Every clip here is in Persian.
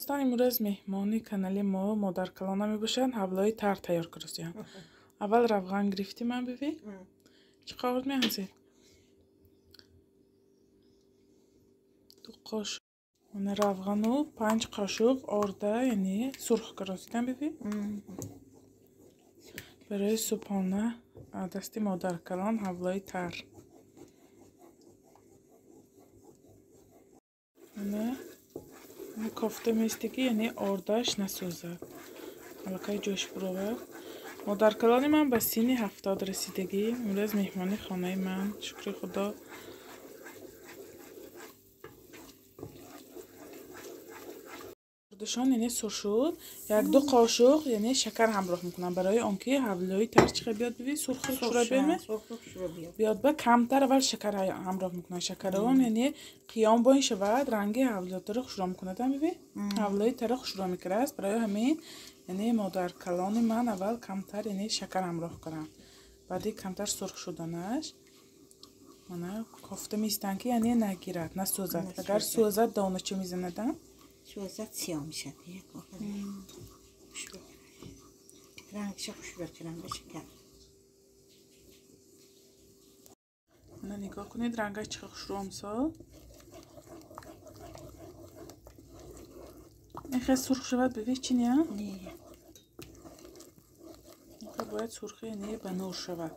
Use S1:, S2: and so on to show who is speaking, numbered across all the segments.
S1: دوستان امروز مهمانی کانال ما مادر کلانه می باشند. حبلای تر تیار کردیم. اول روغن گرفتیم من ببین. چقدر می هستید؟ 2 قاشق. من روغنو 5 قاشق آرده یعنی سرخ کردم ببین. برای صبحانه دستی مادر کلان حبلای تر. من کافته میستگی یعنی آردهش نسوزد. حالا جوش بروه. مادر کلان من به سینی 70 رسیدگی. امروز مهمانی خانه من. شکر خدا. آردشان یعنی سرخ شد. 1-2 قاشق یعنی شکر همراه میکنم برای آنکه حبلای تر چقدر بیاد ببین سرخ شوربه بیاد با کمتر اول شکر همراه میکنم. شکر اون یعنی قیام با این شود رنگ حبلای تر خوشرو میکنه. ببین حبلای تر خوشرو میکنه است برای همین یعنی مادر کلان من اول کمتر یعنی شکر همراه کنم. بعدی کمتر سرخ شدنش من کافته میستن که یعنی نگیرد نسوزد. اگر سوزد دانه چه میزندم
S2: سوزد سیاه میشه دیگه. رنگش خوشبو کنم به شکر.
S1: من نگاه کنید رنگش چه خوشرو میشه. این خیلی سرخ شود ببین چی نه؟
S2: نه.
S1: باید سرخی یعنی به نور شود.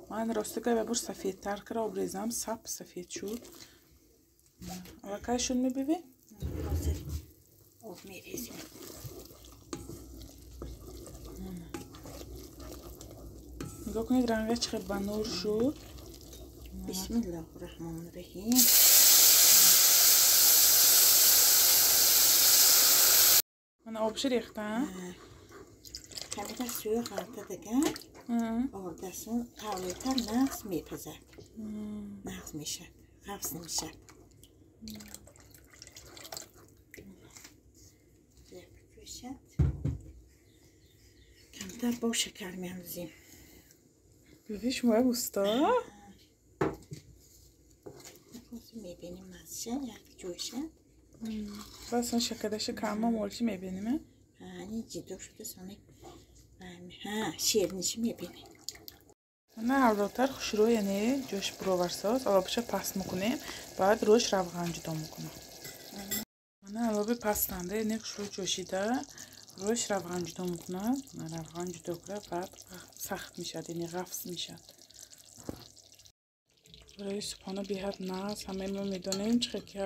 S1: من راسته که ببر سفید تر کرده آبریزم سفید شد. اول که شد میبینی؟
S2: آب میریزیم.
S1: نگاه کنید رنگش چقدر به نور شد.
S2: بسم الله الرحمن الرحیم.
S1: من آبش ریختم.
S2: کمی سوی خالته دیگه آردسون حبلایتر نقص میپزد. نقص میشه حفظ نمیشه. کمتر با شکر میاندازیم.
S1: ببین شما اوستا
S2: میبینیم مزشه یک جوشه.
S1: بس اون شکرش کما مولچی میبینیم.
S2: این جدو شده سانه شیرنیشی میبینیم.
S1: نه حبلاتر خوشرو یعنی جوش بروورساز آبش پس میکنیم بعد روش روغن جدا میکنم. من آب پستنده یعنی خوشرو جوشیده روش روغن جدا میکنم. من روغن جدا کنم بعد سخت میشد یعنی غفص میشد. برای صبحانه بیاد ناز همه ما میدونیم چه که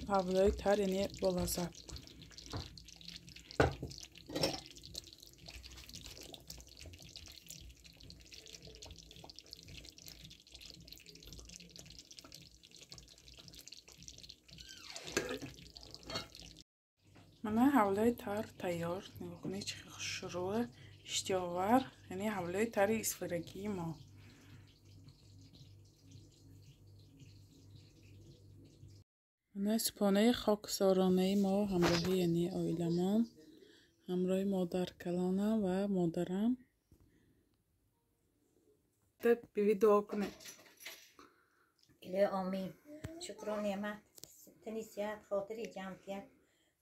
S1: حبلای تر یعنی بلازد. من حبلای تر تیار. نگاه کنید چه خوشرو اشتیاور یعنی حبلای تر اسفرگی ما. من صبحانه خاکسارانه ما همراهی یعنی آیلمان همراه مادر کلانم و مادرم. بیوی دعا کنه.
S2: الهی آمین. شکر و نعمت تنیسیت خاطر جمعیت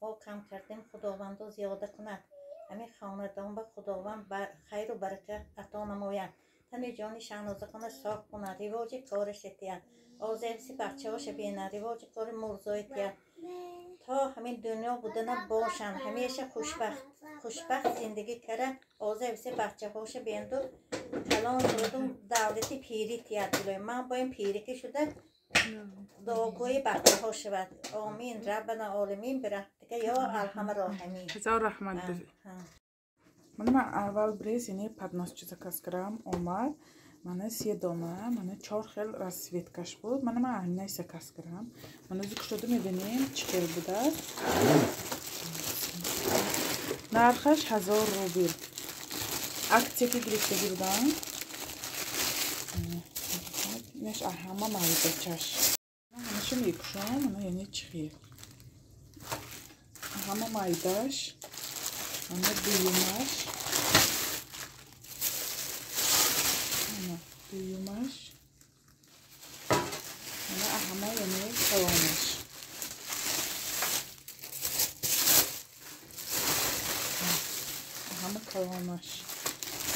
S2: با کم کردن خداوند زیاده کند. همین خاندان به خداوند خیر و برکت عطا نماید. تن جان شهنازخانه صاف کند. رواج کارش تیاد آزرسی بچه هاش بینه. رواج کار مرزای تیاد تا همین دنیا بودن باشن همیشه خوشبخت زندگی کرد. آزرسی بچه هاش بیندو کلان شدم دولتی پیری تیاد. من با این پیری که شده دعاگوی بچه ها شود. آمین ربنا عالمین برحمتک یا ارحم الراحمین.
S1: هزار رحمت بده. من اول بریز یعنی پدناس چیزا کس کردم اومد. من 3 دانه من 4 خیل رسویت کش بود. من همینه ایسا کس کردم. من ازی کشوده میبینیم چی خیل بوده. نرخش 1000 روبل. اکتی که گرفته بودم. نش همه مایده چش. همشو میکشم. من یعنی چی خیل. همه مایدهش. من دیومش. دیومش. من همه یعنی قوامش. калонаш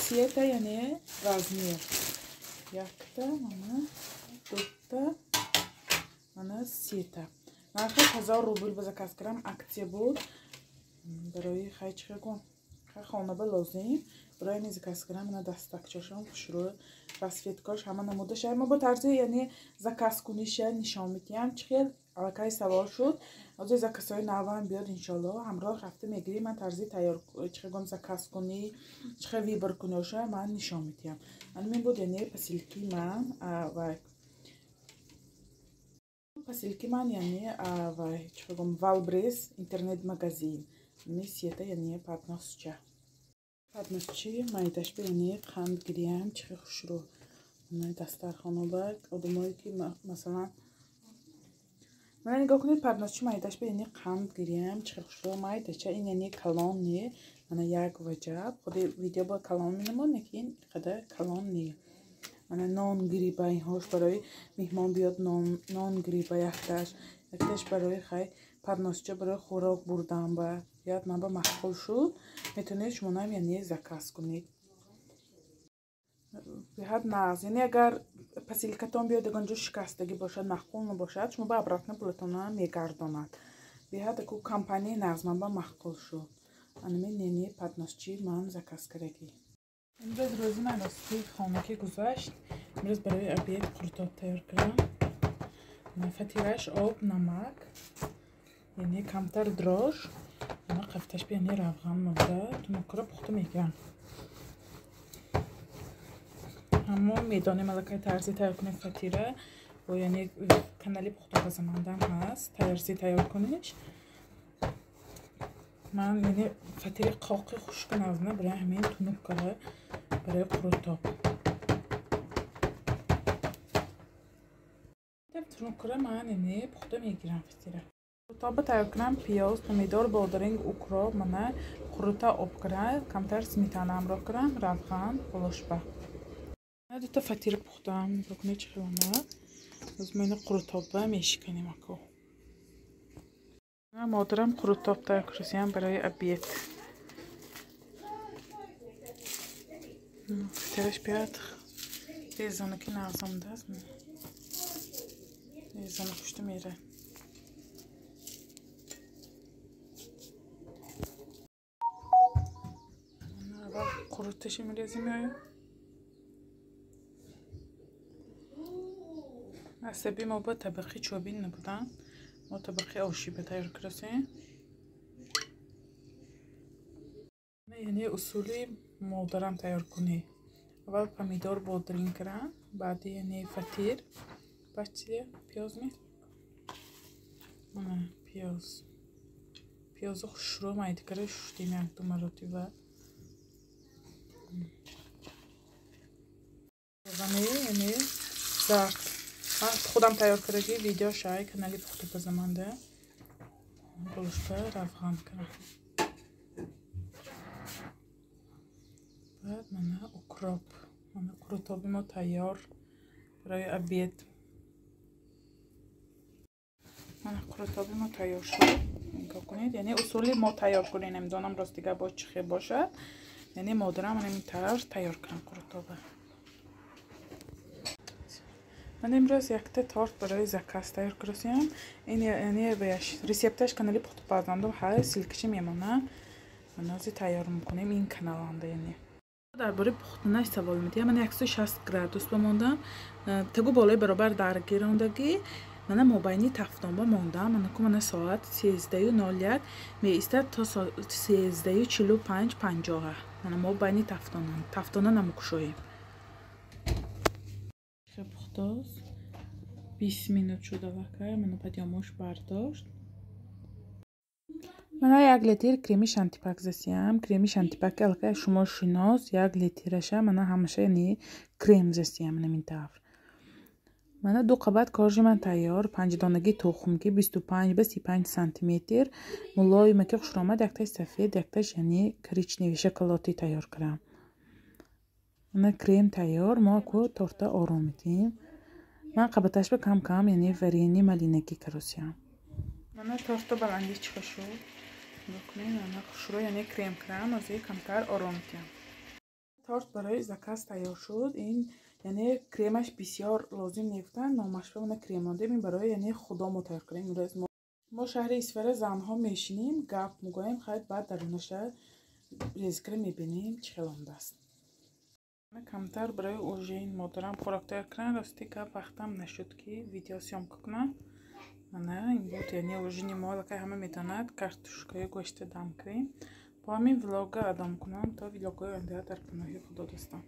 S1: 3 та яъне размер 1 та мана 2 та мана 3 та нархи 1000 рубл ба заказ кардам аксия буд барои хайчхагон хонаба лозим برای میز کاسکرام من دستک چشم خشرو رسفیتکاش همه نموده شد ما با طرزی یعنی زکاس کنیشه نشان میدیم چخیل علاقه سوال شد از زکاسای نوام بیاد انشالله همراه رفته میگیری من طرزی تیار چخگم زکاس کنی چخه ویبر کنیشه من نشان میدیم من می بود یعنی پسیلکی من یعنی چخگم والبریس اینترنت مغازین میسیته یعنی پاتناسچه падносчи майдаш бинӣ қанд гирям чихе хушрӯ дастархонобак одамое ки масалан мана нигоҳ кунед падносчи майдаш бинӣ қанд гирям чихе хушрӯ майдача ин яъне калон не мана як ваҷаб худи видео ба калон менамон лекин қадар калон не мана нон гириба инҳош барои меҳмон биёд нон гириба якташ барои хай падносча барои хӯрок бурдан ба яд ман ба махқул шуд метавонед шумо нам яъне заказ кунед беҳад нағз яъне агар посилкатон биёд ягонҷо шикастагӣ бошад махқул набошад шумо ба обратно пулатонам мегардонад беҳад аку компания нағз ман ба махқул шуд анамин яъне падносчи ман заказ кардагӣ имрӯз рӯзи марости хона ки гузашт имрӯз барои обед қуртоб тайёр кардам фатираш об намак яъне камтар дрож қафташ яъне равған мода тунукро пухта мегирам ҳамо медонем аллакай тарзи тайёр кунем фатира бо яъне канали пухтобазамандам ҳаст тарзи тайёр куниш ман яъне фатири қоқи хушка навзна барои ҳамин тунуккара барои қуртоб тунуккара ман яъне пухта мегирам фатира قورتاب تیار کردم پیاز پمیدور بادرنگ اوکراپ منه قورتا آب کردم کمتر سمیتانه همراه کردم روغن بلاشبه من دو تا فطیر پختم بکنید چه خیلی از من قورتاب میشکنیم اکو من مادرم قورتاب تیار کردم برای ابیت فطیرش بیاد ریزانه که نغزانده است ریزانه پشت میره قروتش میریزیم یا عصبی ما با طبقی چوبین نبودن ما طبقی آشیبه تیار کردیم یعنی اصولی مادرم تیار کنی اول پمیدور بادرین کردم بعدی یعنی فطیر بعد چیه پیاز می پیاز خوشرو مایده کرده شدیم یک دو مرتبه یعنی زرد من خودم تیار کردگی ویدیو شای کانالی پخته بزمانده بلوشبه روغن کنم بعد منه اوکراپ منه قورتابی ما تیار برای ابید منه قورتابی ما تیار شد نگاه کنید یعنی اصولی ما تیار کنید نمیدونم راست دیگه با چخه باشد یعنی مادرم من این طرف تیار کنم قورتابه من امروز یک تا تارت برای زکاس تیار کردم این یعنی بیاش ریسپتش کانالی پخت بازنده های سیلکشی میمونه من از تیار میکنم این کانالنده یعنی درباره پختنش سوال میدیم من 160 گرادوس بموندم تگو بالای برابر درگیراندگی من مابینی تفتان با موندم من کو من ساعت 13:01 میایستد تا 13:45 من مابینی تفتان نمکشویم خب پختاس 20 minut شده وقتی من پدیاموش برداشت من یک لیتر کریمی شانتیپاک زسیم کریمی شانتیپاک الکه شما شناس یک لیترشه من همیشه یعنی کریم زسیم نمی‌تافر من دو قبات کارج من تیار 5 دانگی تخمگی 25 به 35 سانتی متر ملایم که خوش آمد یک تای سفید یک تایش یعنی کریچنی شکلاتی تیار کردم من کریم تیار ما کو تورتا آروم میدیم من قباتش به کم یعنی ورینی مالینگی کرسیم من تورتا بلندی چه شد мекунем, яъне хушро, яъне крем ози камтар ором кунем. Торт барои заказ тайёр шуд. Ин яъне кремаш бисёр лозим небудан, номашбона крем монда. Ин барои яъне худомо тайёр кардем. Мо шаҳри Исфара занҳо мешинем, гап мегӯем, хайр баъд дарунаша резкара мебинем чӣ хел омадааст. Камтар барои ужин модарам хӯрок тайёр кардам. Рости гап вақтам нашуд ки видео съёмка кунам. Мана ин буд яъне ужини мо, аллакай ҳама медонад, картошкаи гӯшти дам кардем. Ба ҳамин влога адом кунам, то влогҳои оянда дар паноҳи худо достам.